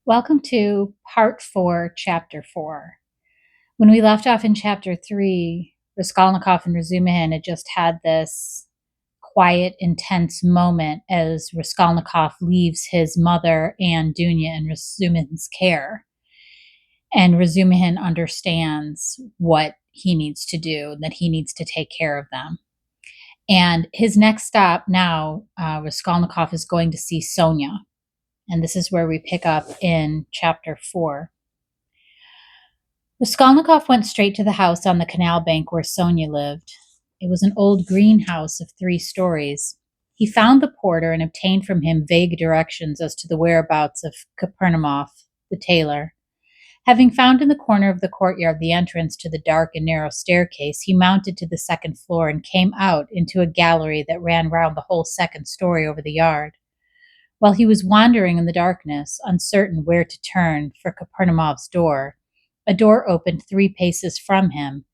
Welcome to part 4, chapter 4. When we left off in chapter 3, Raskolnikov and Razumihin had just had this quiet, intense moment as Raskolnikov leaves his mother and Dounia in Razumihin's care. And Razumihin understands what he needs to do, that he needs to take care of them. And his next stop now, Raskolnikov is going to see Sonia. And this is where we pick up in chapter 4. Raskolnikov went straight to the house on the canal bank where Sonia lived. It was an old greenhouse of 3 stories. He found the porter and obtained from him vague directions as to the whereabouts of Kapernaumov, the tailor. Having found in the corner of the courtyard the entrance to the dark and narrow staircase, he mounted to the 2nd floor and came out into a gallery that ran round the whole 2nd story over the yard. While he was wandering in the darkness, uncertain where to turn for Kapernaumov's door, a door opened 3 paces from him.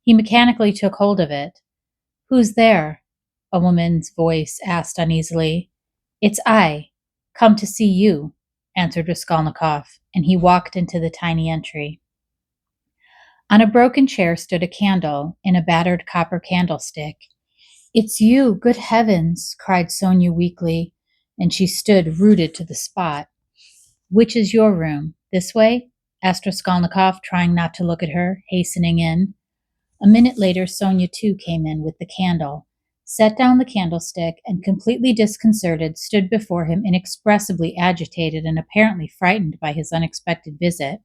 He mechanically took hold of it. "Who's there?" a woman's voice asked uneasily. "It's I. Come to see you," answered Raskolnikov, and he walked into the tiny entry. On a broken chair stood a candle in a battered copper candlestick. "It's you, good heavens!" cried Sonia weakly, and she stood rooted to the spot. "Which is your room? This way?" asked Raskolnikov, trying not to look at her, hastening in. A minute later, Sonia too came in with the candle, set down the candlestick, and completely disconcerted, stood before him, inexpressibly agitated and apparently frightened by his unexpected visit.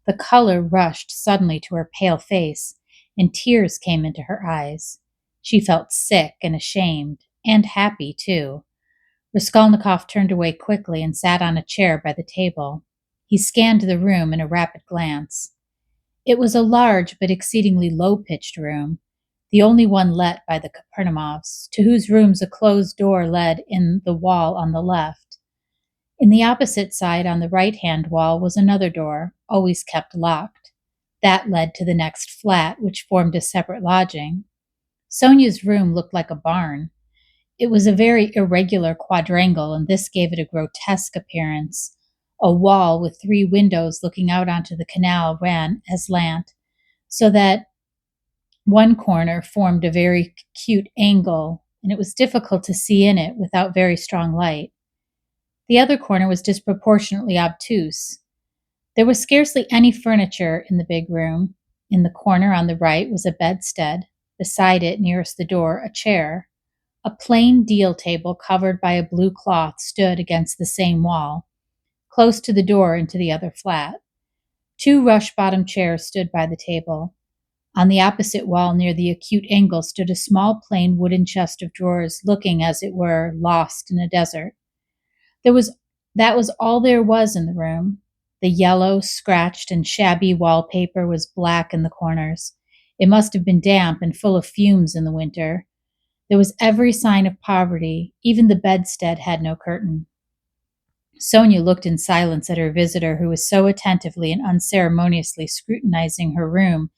The color rushed suddenly to her pale face, and tears came into her eyes. She felt sick and ashamed, and happy too. Raskolnikov turned away quickly and sat on a chair by the table. He scanned the room in a rapid glance. It was a large but exceedingly low-pitched room, the only one let by the Kapernaumovs, to whose rooms a closed door led in the wall on the left. In the opposite side, on the right-hand wall, was another door, always kept locked. That led to the next flat, which formed a separate lodging. Sonia's room looked like a barn. It was a very irregular quadrangle, and this gave it a grotesque appearance. A wall with 3 windows looking out onto the canal ran aslant, so that one corner formed a very acute angle, and it was difficult to see in it without very strong light. The other corner was disproportionately obtuse. There was scarcely any furniture in the big room. In the corner on the right was a bedstead. Beside it, nearest the door, a chair. A plain deal table covered by a blue cloth stood against the same wall, close to the door into the other flat. 2 rush-bottomed chairs stood by the table. On the opposite wall, near the acute angle, stood a small plain wooden chest of drawers, looking, as it were, lost in a desert. That was all there was in the room. The yellow, scratched, and shabby wallpaper was black in the corners. It must have been damp and full of fumes in the winter. There was every sign of poverty. Even the bedstead had no curtain. Sonia looked in silence at her visitor, who was so attentively and unceremoniously scrutinizing her room,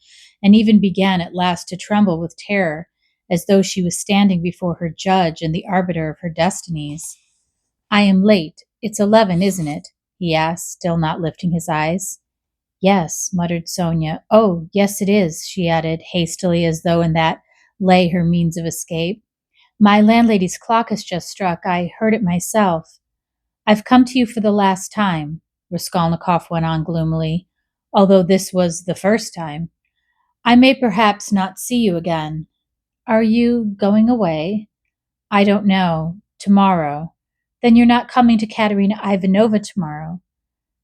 and even began at last to tremble with terror, as though she was standing before her judge and the arbiter of her destinies. "I am late. It's 11, isn't it?" he asked, still not lifting his eyes. "Yes," muttered Sonia. "Oh, yes, it is," she added hastily, as though in that lay her means of escape. "My landlady's clock has just struck. I heard it myself." "I've come to you for the last time," Raskolnikov went on gloomily, "although this was the first time. I may perhaps not see you again." "Are you going away?" "I don't know. Tomorrow." "Then you're not coming to Katerina Ivanova tomorrow?"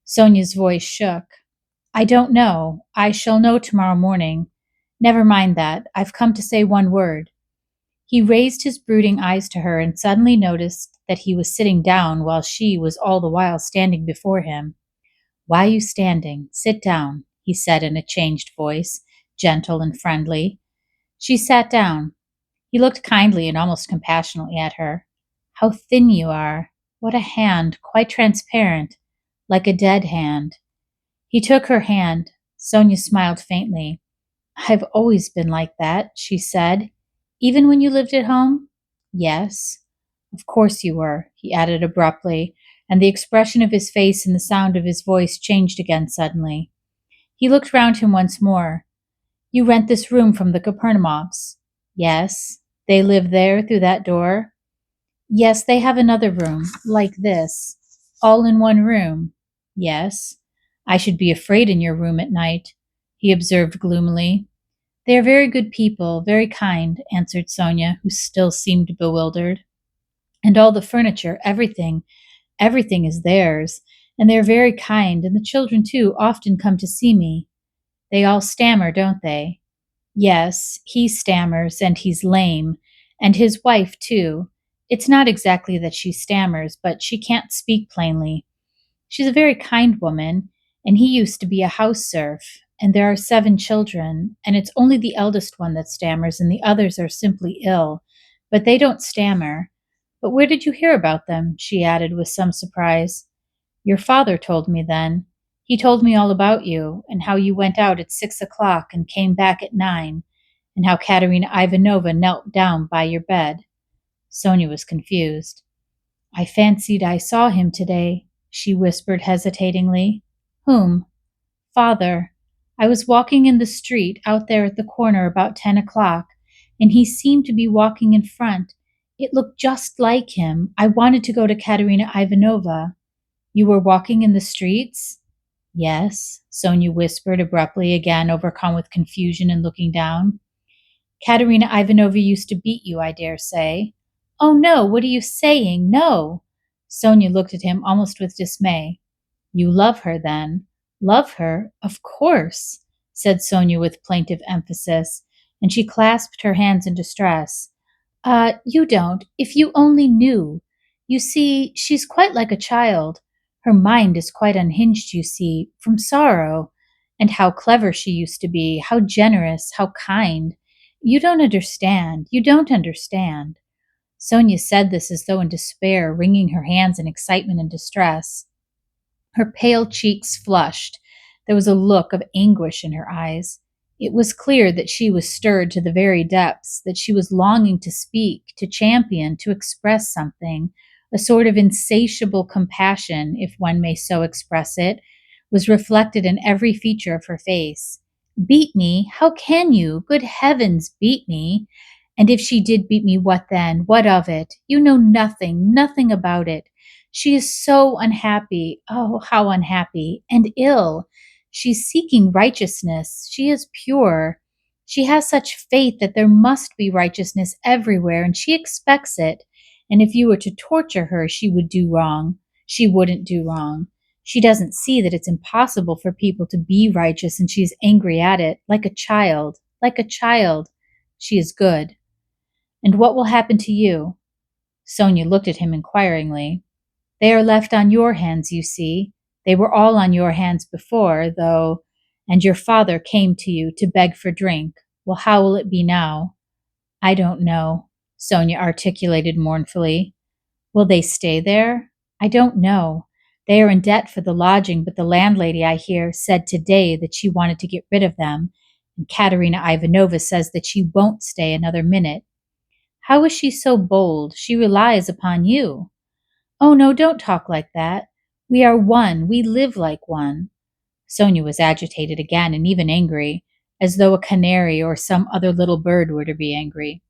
Sonia's voice shook. "I don't know. I shall know tomorrow morning. Never mind that. I've come to say one word." He raised his brooding eyes to her and suddenly noticed that he was sitting down while she was all the while standing before him. "Why are you standing? Sit down," he said in a changed voice, gentle and friendly. She sat down. He looked kindly and almost compassionately at her. "How thin you are! What a hand, quite transparent, like a dead hand." He took her hand. Sonia smiled faintly. "I've always been like that," she said. "Even when you lived at home?" "Yes." "Of course you were," he added abruptly, and the expression of his face and the sound of his voice changed again suddenly. He looked round him once more. You rent this room from the Kapernamovs? Yes. They live there through that door? Yes, they have another room, like this. All in one room? Yes. I should be afraid in your room at night, he observed gloomily. They are very good people, very kind, answered Sonia, who still seemed bewildered. And all the furniture, everything is theirs, and they are very kind, and the children, too, often come to see me. They all stammer, don't they? Yes, he stammers, and he's lame, and his wife, too. It's not exactly that she stammers, but she can't speak plainly. She's a very kind woman, and he used to be a house serf, and there are 7 children, and it's only the eldest one that stammers, and the others are simply ill, but they don't stammer. But where did you hear about them? She added with some surprise. Your father told me then. He told me all about you, and how you went out at 6 o'clock and came back at 9, and how Katerina Ivanova knelt down by your bed. Sonia was confused. I fancied I saw him today, she whispered hesitatingly. Whom? Father. I was walking in the street out there at the corner about 10 o'clock, and he seemed to be walking in front. It looked just like him. I wanted to go to Katerina Ivanova. You were walking in the streets? Yes, Sonia whispered abruptly, again overcome with confusion and looking down. Katerina Ivanova used to beat you, I dare say. Oh, no, what are you saying? No. Sonia looked at him almost with dismay. You love her, then? Love her? Of course, said Sonia with plaintive emphasis, and she clasped her hands in distress. You don't. If you only knew. You see, she's quite like a child. Her mind is quite unhinged, you see, from sorrow. And how clever she used to be, how generous, how kind. You don't understand. You don't understand. Sonia said this as though in despair, wringing her hands in excitement and distress. Her pale cheeks flushed. There was a look of anguish in her eyes. It was clear that she was stirred to the very depths, that she was longing to speak, to champion, to express something. A sort of insatiable compassion, if one may so express it, was reflected in every feature of her face. Beat me? How can you? Good heavens, beat me? And if she did beat me, what then? What of it? You know nothing, nothing about it. She is so unhappy. Oh, how unhappy. And ill. She's seeking righteousness. She is pure. She has such faith that there must be righteousness everywhere, and she expects it. And if you were to torture her, she would do wrong. She wouldn't do wrong. She doesn't see that it's impossible for people to be righteous, and she's angry at it, like a child, like a child. She is good. And what will happen to you? Sonia looked at him inquiringly. They are left on your hands, you see. They were all on your hands before, though, and your father came to you to beg for drink. Well, how will it be now? I don't know, Sonia articulated mournfully. Will they stay there? I don't know. They are in debt for the lodging, but the landlady, I hear, said today that she wanted to get rid of them, and Katerina Ivanova says that she won't stay another minute. How is she so bold? She relies upon you. Oh, no, don't talk like that. We are one. We live like one. Sonia was agitated again and even angry, as though a canary or some other little bird were to be angry.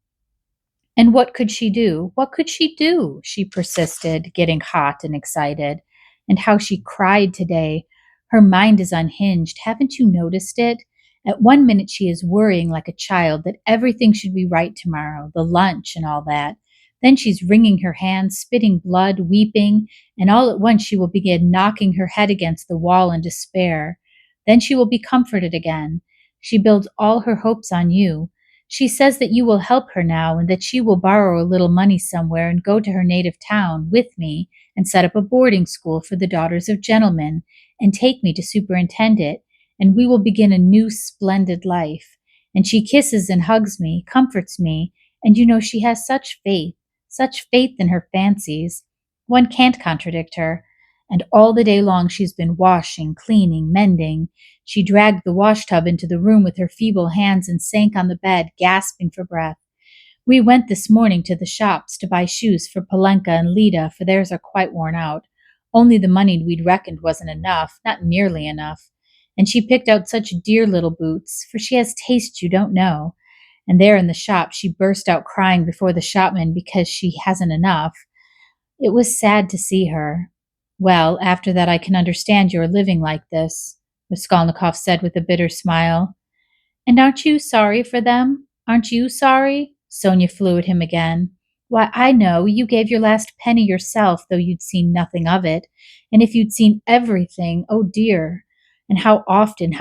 And what could she do? What could she do? She persisted, getting hot and excited. And how she cried today. Her mind is unhinged. Haven't you noticed it? At one minute she is worrying like a child that everything should be right tomorrow, the lunch and all that. Then she's wringing her hands, spitting blood, weeping, and all at once she will begin knocking her head against the wall in despair. Then she will be comforted again. She builds all her hopes on you. She says that you will help her now and that she will borrow a little money somewhere and go to her native town with me and set up a boarding school for the daughters of gentlemen and take me to superintend it, and we will begin a new splendid life. And she kisses and hugs me, comforts me, and you know she has such faith in her fancies. One can't contradict her. And all the day long she's been washing, cleaning, mending. She dragged the washtub into the room with her feeble hands and sank on the bed, gasping for breath. We went this morning to the shops to buy shoes for Polenka and Lida, for theirs are quite worn out. Only the money we'd reckoned wasn't enough, not nearly enough. And she picked out such dear little boots, for she has taste you don't know. And there in the shop she burst out crying before the shopman because she hasn't enough. It was sad to see her. Well, after that I can understand your living like this, Raskolnikov said with a bitter smile. And aren't you sorry for them? Aren't you sorry? Sonia flew at him again. Why, I know you gave your last penny yourself, though you'd seen nothing of it. And if you'd seen everything, oh dear. And how often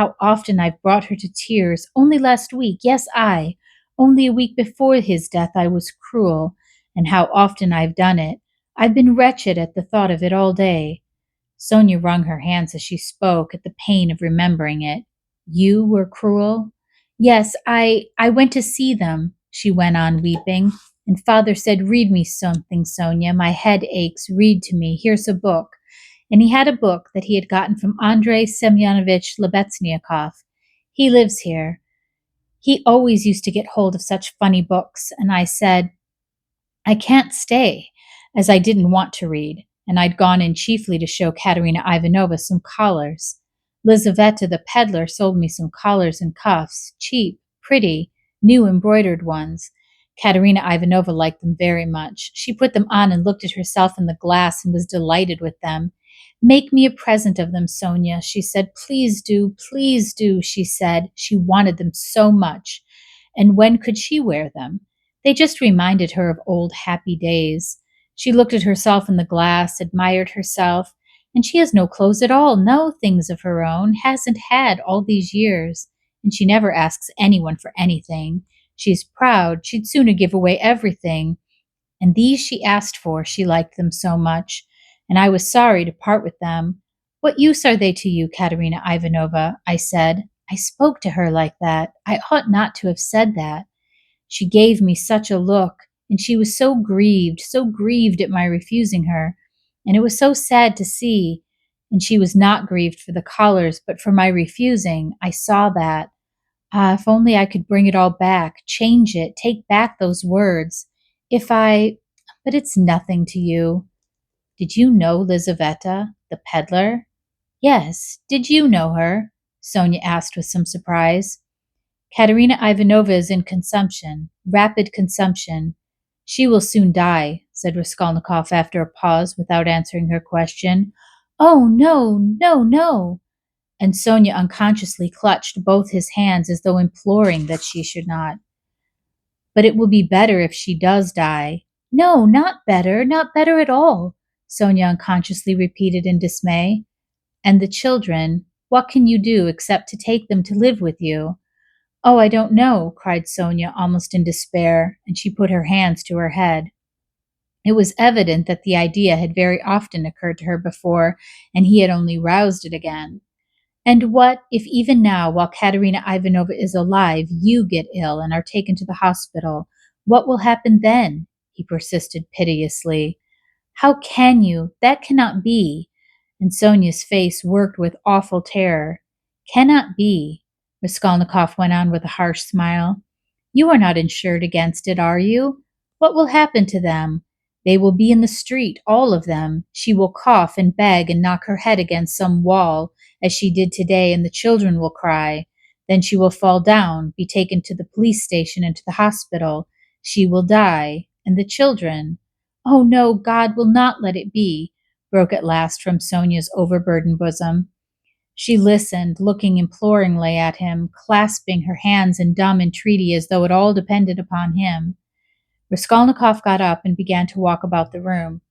I've brought her to tears. Only last week, yes, I. Only a week before his death I was cruel. And how often I've done it. I've been wretched at the thought of it all day. Sonia wrung her hands as she spoke, at the pain of remembering it. You were cruel? Yes, I went to see them, she went on, weeping. And father said, read me something, Sonia. My head aches. Read to me. Here's a book. And he had a book that he had gotten from Andrei Semyonovich Lebetsniakov. He lives here. He always used to get hold of such funny books. And I said, I can't stay, as I didn't want to read, and I'd gone in chiefly to show Katerina Ivanova some collars. Lizaveta, the peddler, sold me some collars and cuffs, cheap, pretty, new embroidered ones. Katerina Ivanova liked them very much. She put them on and looked at herself in the glass and was delighted with them. Make me a present of them, Sonia, she said. Please do, she said. She wanted them so much. And when could she wear them? They just reminded her of old happy days. She looked at herself in the glass, admired herself, and she has no clothes at all, no things of her own, hasn't had all these years, and she never asks anyone for anything. She's proud, she'd sooner give away everything. And these she asked for, she liked them so much, and I was sorry to part with them. What use are they to you, Katerina Ivanova? I said. I spoke to her like that. I ought not to have said that. She gave me such a look, and she was so grieved at my refusing her, and it was so sad to see. And she was not grieved for the collars, but for my refusing. I saw that. Ah, if only I could bring it all back, change it, take back those words. But it's nothing to you. Did you know Lizaveta, the peddler? Yes, did you know her? Sonia asked with some surprise. Katerina Ivanova is in consumption, rapid consumption. She will soon die, said Raskolnikov after a pause without answering her question. Oh, no, no, no. And Sonia unconsciously clutched both his hands as though imploring that she should not. But it will be better if she does die. No, not better at all, Sonia unconsciously repeated in dismay. And the children, what can you do except to take them to live with you? Oh, I don't know, cried Sonia, almost in despair, and she put her hands to her head. It was evident that the idea had very often occurred to her before, and he had only roused it again. And what if even now, while Katerina Ivanova is alive, you get ill and are taken to the hospital? What will happen then? He persisted piteously. How can you? That cannot be. And Sonia's face worked with awful terror. Cannot be, Raskolnikov went on with a harsh smile. You are not insured against it, are you? What will happen to them? They will be in the street, all of them. She will cough and beg and knock her head against some wall, as she did today, and the children will cry. Then she will fall down, be taken to the police station and to the hospital. She will die. And the children? Oh no, God will not let it be, broke at last from Sonia's overburdened bosom. She listened, looking imploringly at him, clasping her hands in dumb entreaty as though it all depended upon him. Raskolnikov got up and began to walk about the room.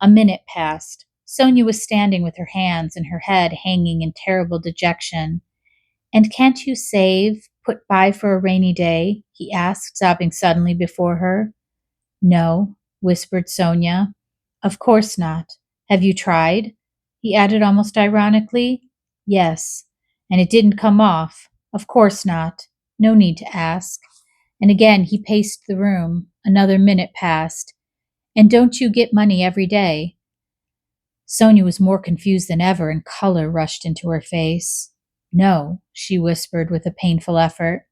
A minute passed. Sonia was standing with her hands and her head hanging in terrible dejection. And can't you save, put by for a rainy day? He asked, stopping suddenly before her. No, whispered Sonia. Of course not. Have you tried? He added almost ironically. Yes. And it didn't come off. Of course not. No need to ask. And again he paced the room. Another minute passed. And don't you get money every day? Sonia was more confused than ever, and color rushed into her face. No, she whispered with a painful effort.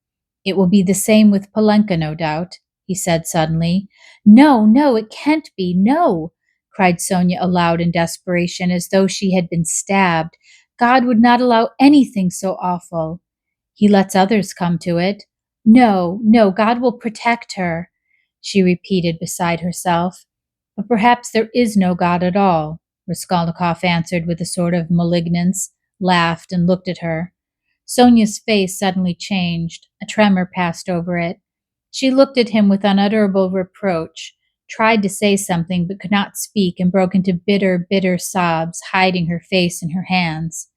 It will be the same with Polenka, no doubt, he said suddenly. No, no, it can't be, no, cried Sonia aloud in desperation, as though she had been stabbed. God would not allow anything so awful. He lets others come to it. No, no, God will protect her, she repeated beside herself. But perhaps there is no God at all, Raskolnikov answered with a sort of malignance, laughed, and looked at her. Sonia's face suddenly changed. A tremor passed over it. She looked at him with unutterable reproach, tried to say something but could not speak, and broke into bitter, bitter sobs, hiding her face in her hands.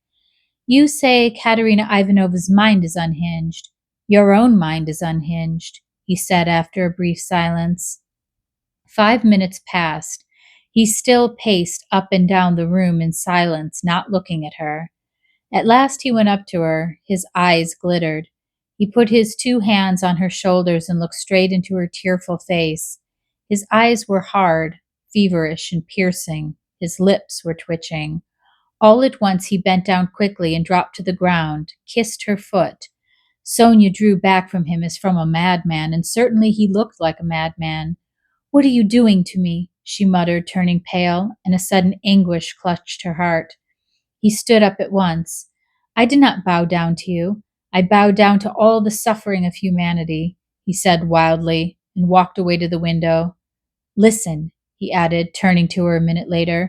You say Katerina Ivanova's mind is unhinged. Your own mind is unhinged, he said after a brief silence. 5 minutes passed. He still paced up and down the room in silence, not looking at her. At last he went up to her. His eyes glittered. He put his 2 hands on her shoulders and looked straight into her tearful face. His eyes were hard, feverish, and piercing. His lips were twitching. All at once he bent down quickly and dropped to the ground, kissed her foot. Sonia drew back from him as from a madman, and certainly he looked like a madman. What are you doing to me? She muttered, turning pale, and a sudden anguish clutched her heart. He stood up at once. I did not bow down to you. I bowed down to all the suffering of humanity, he said wildly, and walked away to the window. Listen, he added, turning to her a minute later.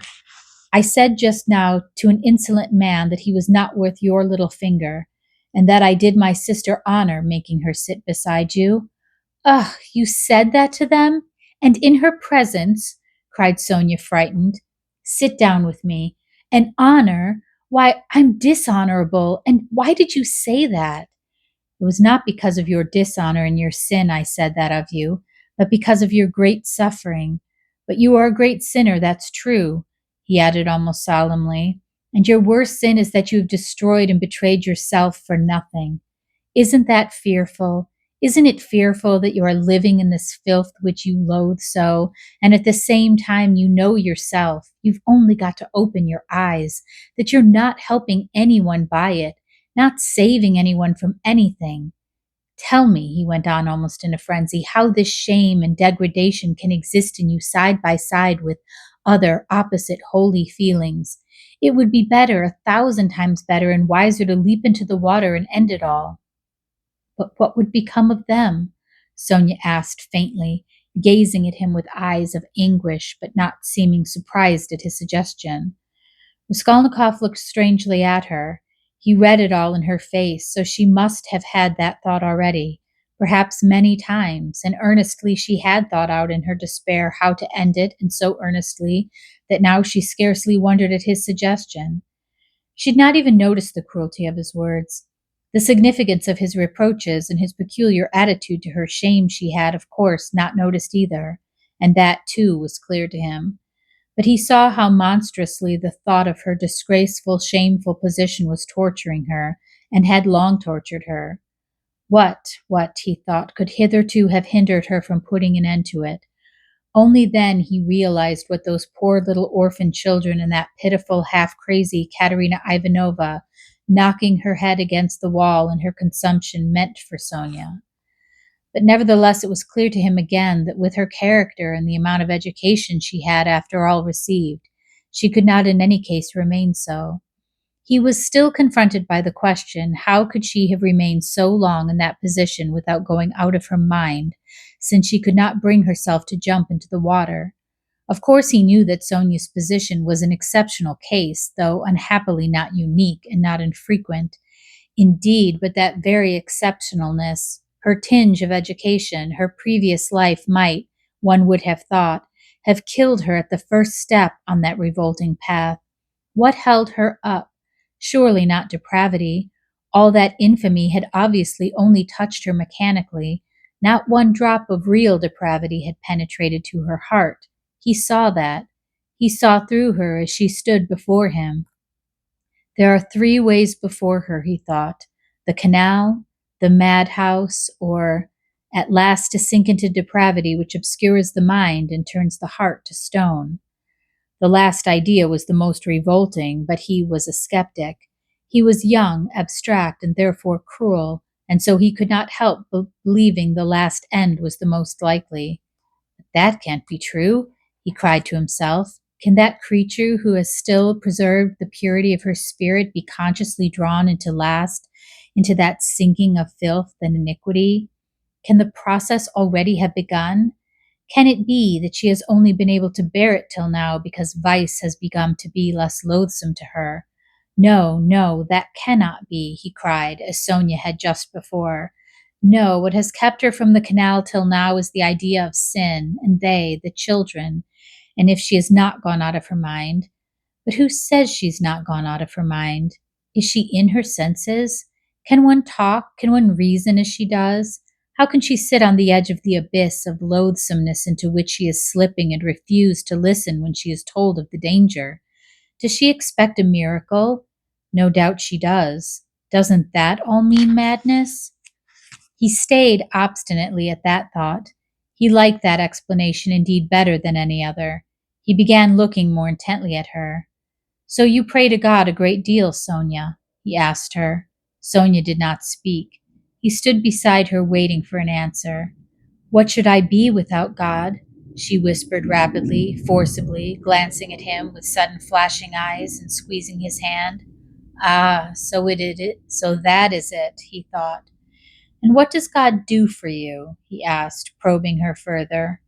I said just now to an insolent man that he was not worth your little finger, and that I did my sister honor making her sit beside you. Ugh, you said that to them? And in her presence? Cried Sonia, frightened. Sit down with me. And honor? Why, I'm dishonorable. And why did you say that? It was not because of your dishonor and your sin I said that of you, but because of your great suffering. But you are a great sinner, that's true, he added almost solemnly. And your worst sin is that you have destroyed and betrayed yourself for nothing. Isn't that fearful? Isn't it fearful that you are living in this filth which you loathe so, and at the same time you know yourself, you've only got to open your eyes, that you're not helping anyone by it, not saving anyone from anything. Tell me, he went on almost in a frenzy, how this shame and degradation can exist in you side by side with other opposite holy feelings. It would be better, 1,000 times better and wiser to leap into the water and end it all. But what would become of them? Sonia asked faintly, gazing at him with eyes of anguish, but not seeming surprised at his suggestion. Raskolnikov looked strangely at her. He read it all in her face, so she must have had that thought already, perhaps many times, and earnestly she had thought out in her despair how to end it, and so earnestly that now she scarcely wondered at his suggestion. She had not even noticed the cruelty of his words. The significance of his reproaches and his peculiar attitude to her shame she had, of course, not noticed either, and that, too, was clear to him. But he saw how monstrously the thought of her disgraceful, shameful position was torturing her, and had long tortured her. What, he thought, could hitherto have hindered her from putting an end to it? Only then he realized what those poor little orphan children and that pitiful, half-crazy Katerina Ivanova, knocking her head against the wall in her consumption, meant for Sonia. But nevertheless it was clear to him again that with her character and the amount of education she had after all received, she could not in any case remain so. He was still confronted by the question, how could she have remained so long in that position without going out of her mind, since she could not bring herself to jump into the water? Of course he knew that Sonia's position was an exceptional case, though unhappily not unique and not infrequent. Indeed, but that very exceptionalness, her tinge of education, her previous life might, one would have thought, have killed her at the first step on that revolting path. What held her up? Surely not depravity. All that infamy had obviously only touched her mechanically. Not one drop of real depravity had penetrated to her heart. He saw that. He saw through her as she stood before him. There are 3 ways before her, he thought: the canal, the madhouse, or at last to sink into depravity which obscures the mind and turns the heart to stone. The last idea was the most revolting, but he was a skeptic. He was young, abstract, and therefore cruel, and so he could not help believing the last end was the most likely. But that can't be true, he cried to himself. Can that creature who has still preserved the purity of her spirit be consciously drawn into that sinking of filth and iniquity? Can the process already have begun? Can it be that she has only been able to bear it till now because vice has begun to be less loathsome to her? No, no, that cannot be, he cried, as Sonia had just before. No, what has kept her from the canal till now is the idea of sin, and they, the children, and if she has not gone out of her mind. But who says she's not gone out of her mind? Is she in her senses? Can one talk? Can one reason as she does? How can she sit on the edge of the abyss of loathsomeness into which she is slipping and refuse to listen when she is told of the danger? Does she expect a miracle? No doubt she does. Doesn't that all mean madness? He stayed obstinately at that thought. He liked that explanation indeed better than any other. He began looking more intently at her. So you pray to God a great deal, Sonia? He asked her. Sonia did not speak. He stood beside her waiting for an answer. What should I be without God? She whispered rapidly, forcibly, glancing at him with sudden flashing eyes and squeezing his hand. Ah, so that is it, he thought. And what does God do for you? He asked, probing her further.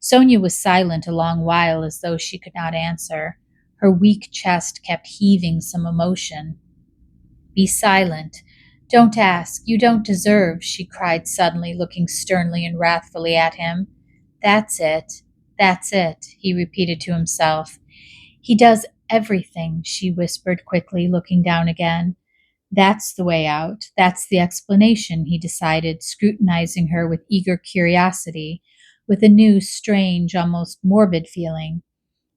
Sonia was silent a long while as though she could not answer. Her weak chest kept heaving some emotion. Be silent. Don't ask. You don't deserve, she cried suddenly, looking sternly and wrathfully at him. That's it. That's it, he repeated to himself. He does everything, she whispered quickly, looking down again. That's the way out. That's the explanation, he decided, scrutinizing her with eager curiosity, with a new, strange, almost morbid feeling.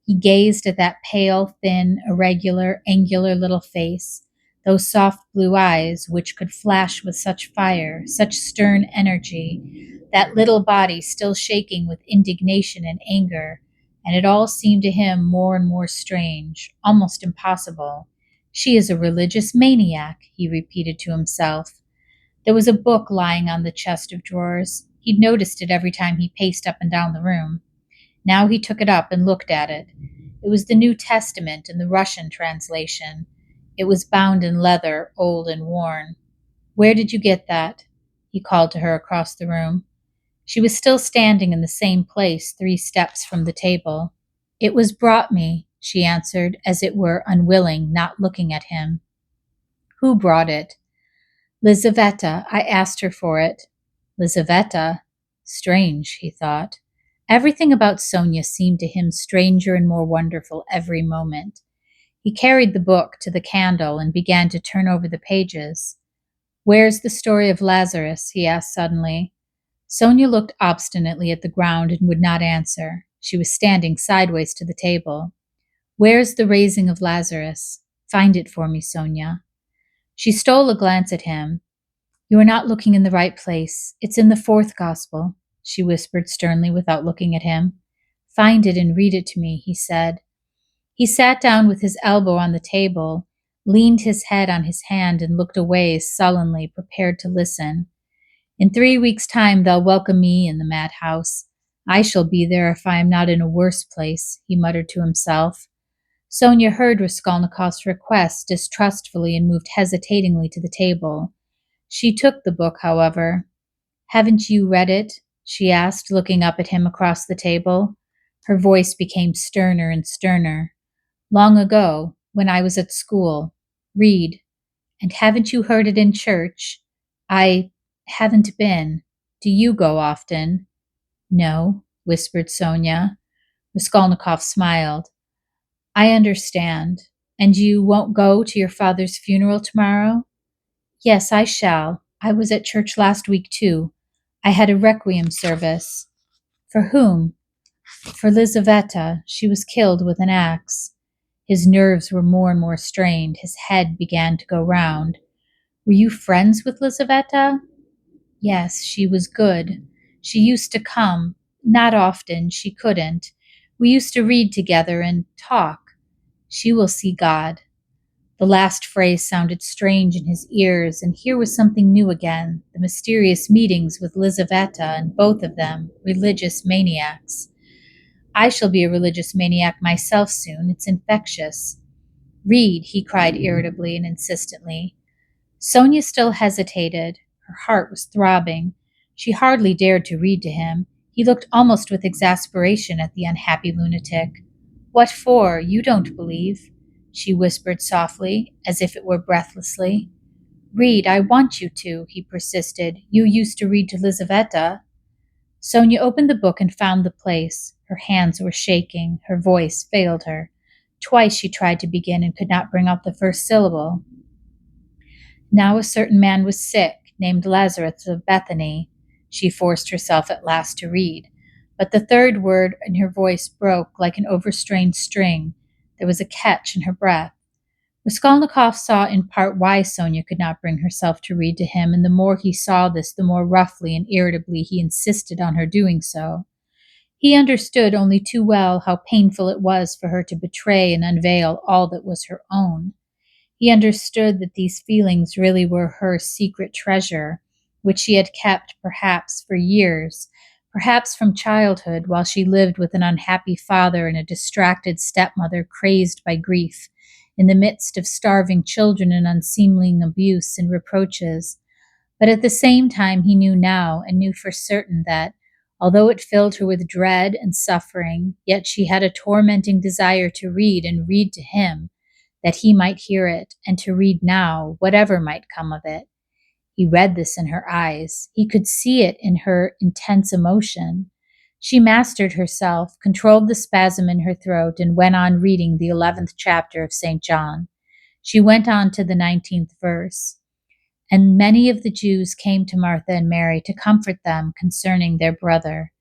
He gazed at that pale, thin, irregular, angular little face, those soft blue eyes which could flash with such fire, such stern energy, that little body still shaking with indignation and anger, and it all seemed to him more and more strange, almost impossible. She is a religious maniac, he repeated to himself. There was a book lying on the chest of drawers. He'd noticed it every time he paced up and down the room. Now he took it up and looked at it. It was the New Testament in the Russian translation. It was bound in leather, old and worn. Where did you get that? He called to her across the room. She was still standing in the same place, 3 steps from the table. It was brought me, she answered, as it were unwilling, not looking at him. Who brought it? Lizaveta. I asked her for it. Lizaveta? Strange, he thought. Everything about Sonia seemed to him stranger and more wonderful every moment. He carried the book to the candle and began to turn over the pages. Where's the story of Lazarus? He asked suddenly. Sonia looked obstinately at the ground and would not answer. She was standing sideways to the table. Where's the raising of Lazarus? Find it for me, Sonia. She stole a glance at him. You are not looking in the right place. It's in the 4th Gospel, she whispered sternly without looking at him. Find it and read it to me, he said. He sat down with his elbow on the table, leaned his head on his hand, and looked away sullenly, prepared to listen. In 3 weeks' time they'll welcome me in the madhouse. I shall be there if I am not in a worse place, he muttered to himself. Sonia heard Raskolnikov's request distrustfully and moved hesitatingly to the table. She took the book, however. Haven't you read it? She asked, looking up at him across the table. Her voice became sterner and sterner. Long ago, when I was at school. Read. And haven't you heard it in church? I haven't been. Do you go often? No, whispered Sonia. Raskolnikov smiled. I understand. And you won't go to your father's funeral tomorrow? Yes, I shall. I was at church last week, too. I had a requiem service. For whom? For Lizaveta. She was killed with an axe. His nerves were more and more strained. His head began to go round. Were you friends with Lizaveta? Yes, she was good. She used to come. Not often. She couldn't. We used to read together and talk. She will see God. The last phrase sounded strange in his ears, and here was something new again, the mysterious meetings with Lizaveta, and both of them religious maniacs. I shall be a religious maniac myself soon. It's infectious. Read, he cried irritably and insistently. Sonia still hesitated. Her heart was throbbing. She hardly dared to read to him. He looked almost with exasperation at the unhappy lunatic. What for? You don't believe, she whispered softly, as if it were breathlessly. Read, I want you to, he persisted. You used to read to Lizaveta. Sonia opened the book and found the place. Her hands were shaking. Her voice failed her. Twice she tried to begin and could not bring out the first syllable. Now a certain man was sick, named Lazarus of Bethany. She forced herself at last to read. But the third word in her voice broke like an overstrained string. There was a catch in her breath. Raskolnikov saw in part why Sonia could not bring herself to read to him, and the more he saw this, the more roughly and irritably he insisted on her doing so. He understood only too well how painful it was for her to betray and unveil all that was her own. He understood that these feelings really were her secret treasure, which she had kept perhaps for years, perhaps from childhood, while she lived with an unhappy father and a distracted stepmother crazed by grief, in the midst of starving children and unseemly abuse and reproaches. But at the same time he knew now, and knew for certain that, although it filled her with dread and suffering, yet she had a tormenting desire to read and read to him, that he might hear it, and to read now, whatever might come of it. He read this in her eyes. He could see it in her intense emotion. She mastered herself, controlled the spasm in her throat, and went on reading the 11th chapter of St. John. She went on to the 19th verse. And many of the Jews came to Martha and Mary to comfort them concerning their brother.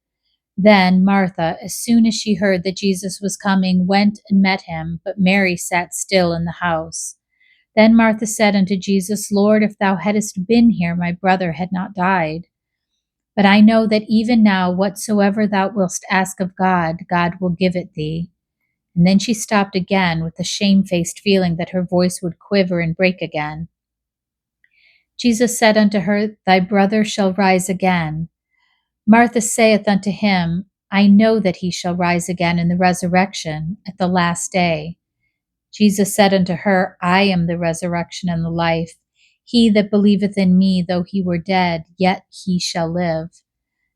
Then Martha, as soon as she heard that Jesus was coming, went and met him, but Mary sat still in the house. Then Martha said unto Jesus, Lord, if thou hadst been here, my brother had not died. But I know that even now whatsoever thou wilt ask of God, God will give it thee. And then she stopped again with a shamefaced feeling that her voice would quiver and break again. Jesus said unto her, Thy brother shall rise again. Martha saith unto him, I know that he shall rise again in the resurrection at the last day. Jesus said unto her, I am the resurrection and the life. He that believeth in me, though he were dead, yet he shall live.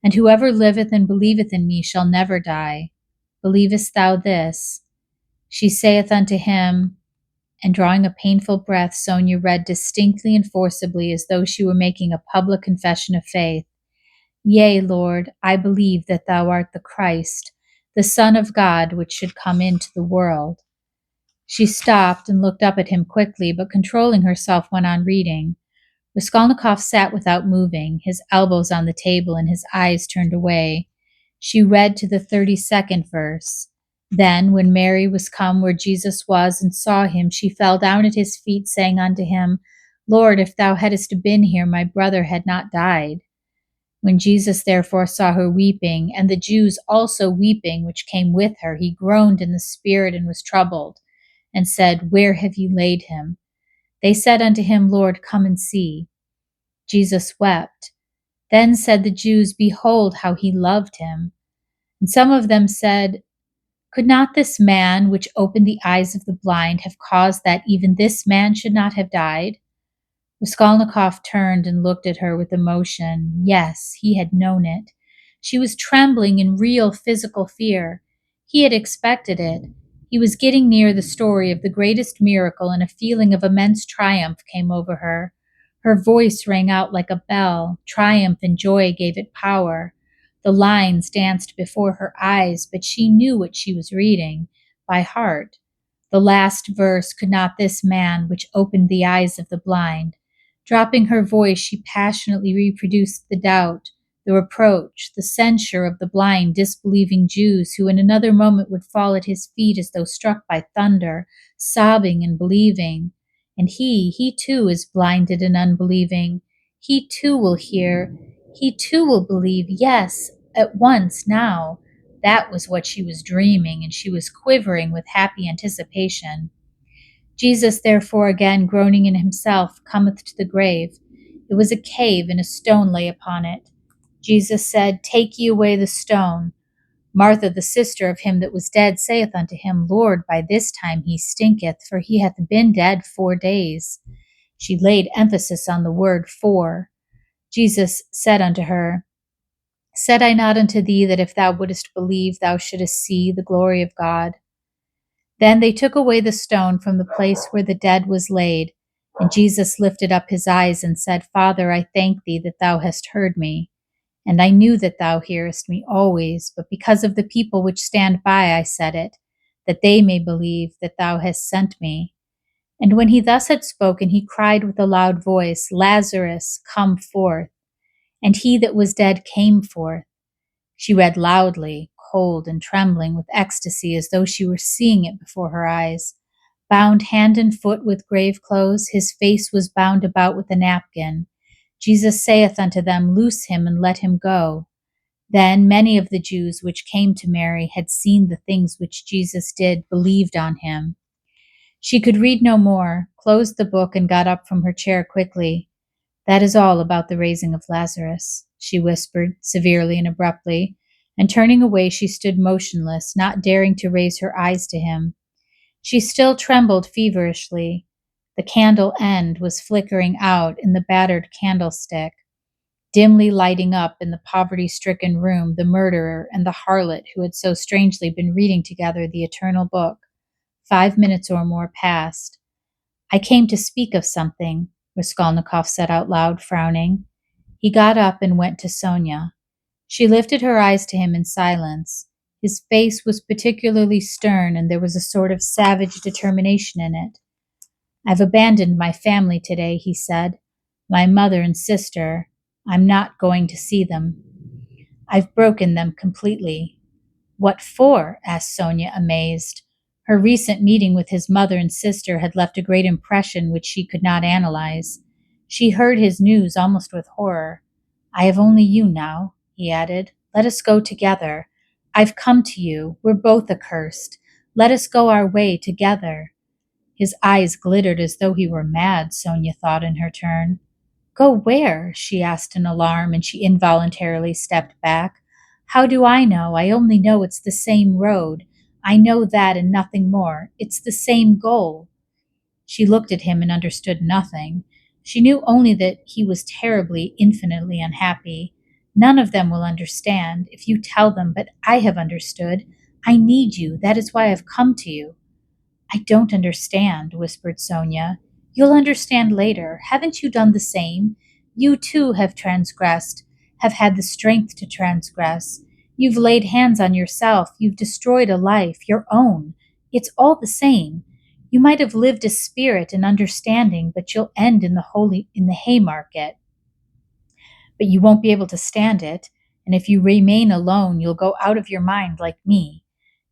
And whoever liveth and believeth in me shall never die. Believest thou this? She saith unto him, and drawing a painful breath, Sonia read distinctly and forcibly as though she were making a public confession of faith. Yea, Lord, I believe that thou art the Christ, the Son of God, which should come into the world. She stopped and looked up at him quickly, but controlling herself went on reading. Raskolnikov sat without moving, his elbows on the table and his eyes turned away. She read to the 32nd verse. Then, when Mary was come where Jesus was and saw him, she fell down at his feet, saying unto him, Lord, if thou hadst been here, my brother had not died. When Jesus therefore saw her weeping, and the Jews also weeping, which came with her, he groaned in the spirit and was troubled, and said, Where have ye laid him? They said unto him, Lord, come and see. Jesus wept. Then said the Jews, Behold how he loved him. And some of them said, Could not this man, which opened the eyes of the blind, have caused that even this man should not have died? Raskolnikov turned and looked at her with emotion. Yes, he had known it. She was trembling in real physical fear. He had expected it. He was getting near the story of the greatest miracle, and a feeling of immense triumph came over her. Her voice rang out like a bell. Triumph and joy gave it power. The lines danced before her eyes, but she knew what she was reading by heart. The last verse, Could not this man, which opened the eyes of the blind. Dropping her voice, she passionately reproduced the doubt, the reproach, the censure of the blind, disbelieving Jews who in another moment would fall at his feet as though struck by thunder, sobbing and believing. And he too is blinded and unbelieving. He too will hear. He too will believe, yes, at once, now. That was what she was dreaming, and she was quivering with happy anticipation. Jesus, therefore, again groaning in himself, cometh to the grave. It was a cave, and a stone lay upon it. Jesus said, Take ye away the stone. Martha, the sister of him that was dead, saith unto him, Lord, by this time he stinketh, for he hath been dead 4 days. She laid emphasis on the word 4. Jesus said unto her, Said I not unto thee that if thou wouldest believe, thou shouldest see the glory of God? Then they took away the stone from the place where the dead was laid. And Jesus lifted up his eyes and said, Father, I thank thee that thou hast heard me. And I knew that thou hearest me always, but because of the people which stand by I said it, that they may believe that thou hast sent me. And when he thus had spoken, he cried with a loud voice, Lazarus, come forth. And he that was dead came forth. She read loudly, cold and trembling with ecstasy, as though she were seeing it before her eyes. Bound hand and foot with grave clothes, his face was bound about with a napkin. Jesus saith unto them, Loose him and let him go. Then many of the Jews which came to Mary had seen the things which Jesus did, believed on him. She could read no more, closed the book, and got up from her chair quickly. That is all about the raising of Lazarus, she whispered severely and abruptly, and turning away she stood motionless, not daring to raise her eyes to him. She still trembled feverishly. The candle end was flickering out in the battered candlestick, dimly lighting up in the poverty-stricken room the murderer and the harlot who had so strangely been reading together the eternal book. 5 minutes or more passed. I came to speak of something, Raskolnikov said out loud, frowning. He got up and went to Sonia. She lifted her eyes to him in silence. His face was particularly stern, and there was a sort of savage determination in it. I've abandoned my family today, he said. My mother and sister. I'm not going to see them. I've broken them completely. What for? Asked Sonia, amazed. Her recent meeting with his mother and sister had left a great impression which she could not analyze. She heard his news almost with horror. I have only you now, he added. Let us go together. I've come to you. We're both accursed. Let us go our way together. His eyes glittered as though he were mad, Sonia thought in her turn. Go where? She asked in alarm, and she involuntarily stepped back. How do I know? I only know it's the same road. I know that and nothing more. It's the same goal. She looked at him and understood nothing. She knew only that he was terribly, infinitely unhappy. None of them will understand if you tell them, but I have understood. I need you. That is why I've come to you. I don't understand, whispered Sonia. You'll understand later. Haven't you done the same? You too have transgressed, have had the strength to transgress. You've laid hands on yourself. You've destroyed a life, your own. It's all the same. You might have lived as spirit and understanding, but you'll end in the Haymarket. But you won't be able to stand it, and if you remain alone, you'll go out of your mind like me.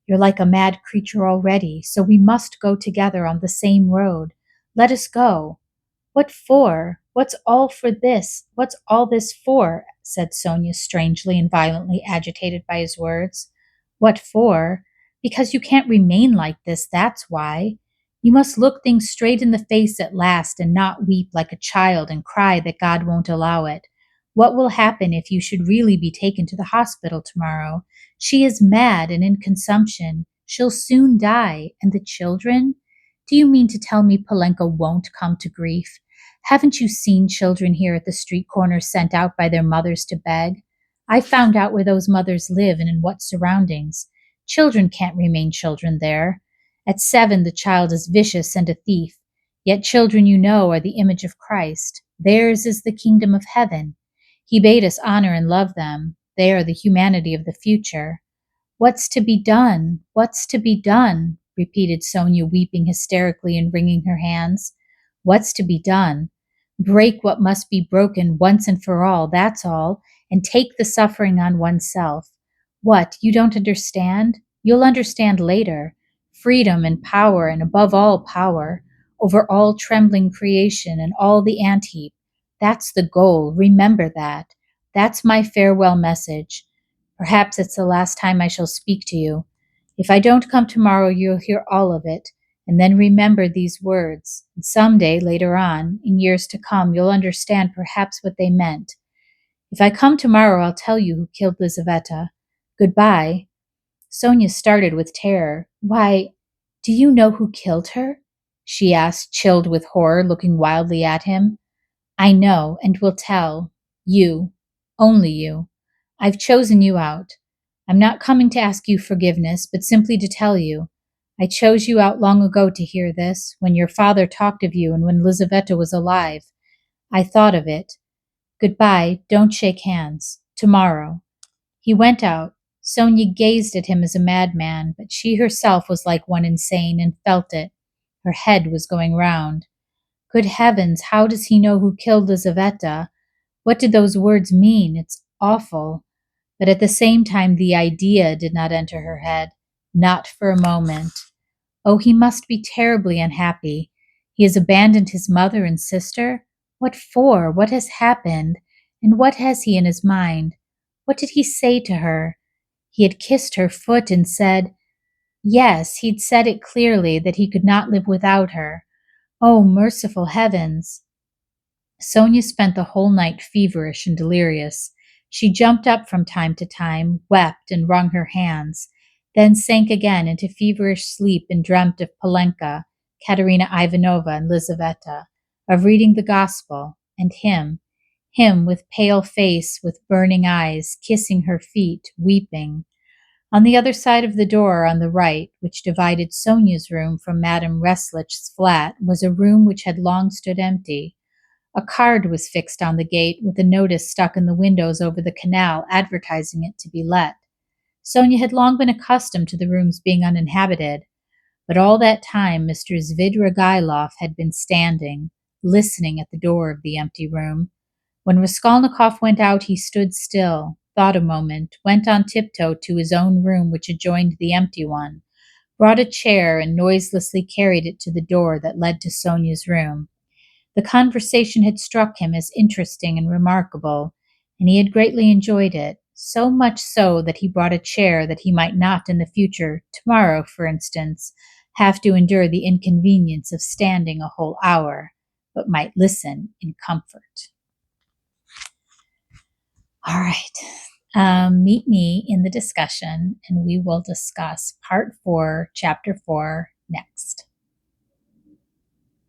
You're like a mad creature already, so we must go together on the same road. Let us go. What for? What's all this for? Said Sonia, strangely and violently agitated by his words. What for? Because you can't remain like this, that's why. You must look things straight in the face at last and not weep like a child and cry that God won't allow it. What will happen if you should really be taken to the hospital tomorrow? She is mad and in consumption. She'll soon die. And the children? Do you mean to tell me Polenka won't come to grief? Haven't you seen children here at the street corner sent out by their mothers to beg? I found out where those mothers live and in what surroundings. Children can't remain children there. At 7, the child is vicious and a thief. Yet children, you know, are the image of Christ. Theirs is the kingdom of heaven. He bade us honor and love them. They are the humanity of the future. What's to be done? What's to be done? Repeated Sonia, weeping hysterically and wringing her hands. What's to be done? Break what must be broken once and for all, that's all, and take the suffering on oneself. What, you don't understand? You'll understand later. Freedom and power, and above all power, over all trembling creation and all the ant-heap. That's the goal. Remember that. That's my farewell message. Perhaps it's the last time I shall speak to you. If I don't come tomorrow, you'll hear all of it. And then remember these words. And someday, later on, in years to come, you'll understand perhaps what they meant. If I come tomorrow, I'll tell you who killed Lizaveta. Goodbye. Sonia started with terror. Why, do you know who killed her? She asked, chilled with horror, looking wildly at him. I know, and will tell. You. Only you. I've chosen you out. I'm not coming to ask you forgiveness, but simply to tell you. I chose you out long ago to hear this, when your father talked of you and when Lizaveta was alive. I thought of it. Goodbye, don't shake hands. Tomorrow. He went out. Sonia gazed at him as a madman, but she herself was like one insane and felt it. Her head was going round. Good heavens, how does he know who killed Lizaveta? What did those words mean? It's awful. But at the same time, the idea did not enter her head. Not for a moment. Oh, he must be terribly unhappy. He has abandoned his mother and sister? What for? What has happened? And what has he in his mind? What did he say to her? He had kissed her foot and said, yes, he'd said it clearly that he could not live without her. Oh, merciful heavens! Sonia spent the whole night feverish and delirious. She jumped up from time to time, wept, and wrung her hands, then sank again into feverish sleep and dreamt of Polenka, Katerina Ivanova, and Lizaveta, of reading the Gospel, and him with pale face, with burning eyes, kissing her feet, weeping. On the other side of the door on the right, which divided Sonia's room from Madame Reslich's flat, was a room which had long stood empty. A card was fixed on the gate with a notice stuck in the windows over the canal advertising it to be let. Sonia had long been accustomed to the rooms being uninhabited, but all that time Mr. Svidrigailov had been standing, listening at the door of the empty room. When Raskolnikov went out, he stood still, thought a moment, went on tiptoe to his own room which adjoined the empty one, brought a chair and noiselessly carried it to the door that led to Sonia's room. The conversation had struck him as interesting and remarkable, and he had greatly enjoyed it, so much so that he brought a chair that he might not in the future, tomorrow, for instance, have to endure the inconvenience of standing a whole hour, but might listen in comfort. All right. Meet me in the discussion, and we will discuss part 4, chapter 4 next.